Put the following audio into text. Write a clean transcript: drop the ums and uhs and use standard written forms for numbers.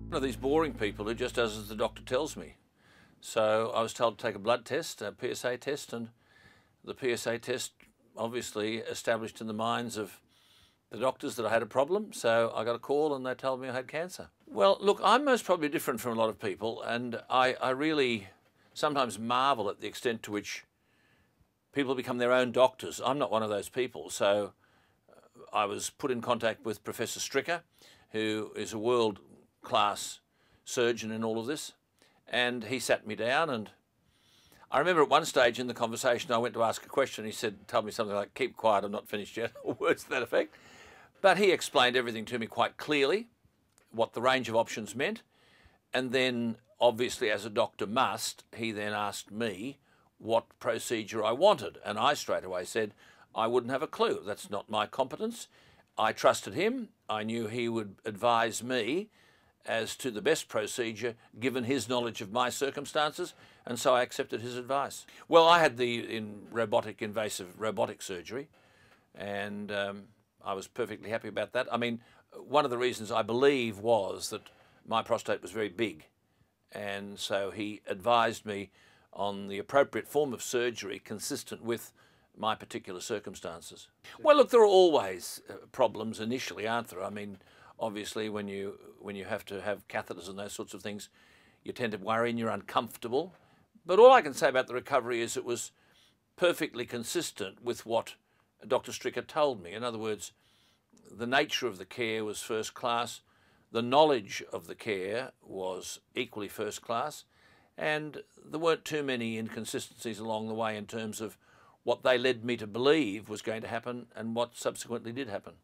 One of these boring people who just does as the doctor tells me. So I was told to take a blood test, a PSA test, and the PSA test obviously established in the minds of the doctors that I had a problem. So I got a call and they told me I had cancer. Well, look, I'm most probably different from a lot of people, and I really sometimes marvel at the extent to which people become their own doctors. I'm not one of those people. So I was put in contact with Professor Stricker, who is a world-class surgeon in all of this, and he sat me down, and I remember at one stage in the conversation I went to ask a question. He said, told me something like, "Keep quiet, I'm not finished yet," or words to that effect. But he explained everything to me quite clearly, what the range of options meant, and then obviously, as a doctor must, he then asked me what procedure I wanted, and I straight away said I wouldn't have a clue. That's not my competence. I trusted him. I knew he would advise me as to the best procedure given his knowledge of my circumstances, and so I accepted his advice. Well, I had the invasive robotic surgery, and I was perfectly happy about that. I mean, one of the reasons I believe was that my prostate was very big, and so he advised me on the appropriate form of surgery consistent with my particular circumstances. Well, look, there are always problems initially, aren't there? I mean, obviously, when you have to have catheters and those sorts of things, you tend to worry and you're uncomfortable. But all I can say about the recovery is it was perfectly consistent with what Dr. Stricker told me. In other words, the nature of the care was first class, the knowledge of the care was equally first class, and there weren't too many inconsistencies along the way in terms of what they led me to believe was going to happen and what subsequently did happen.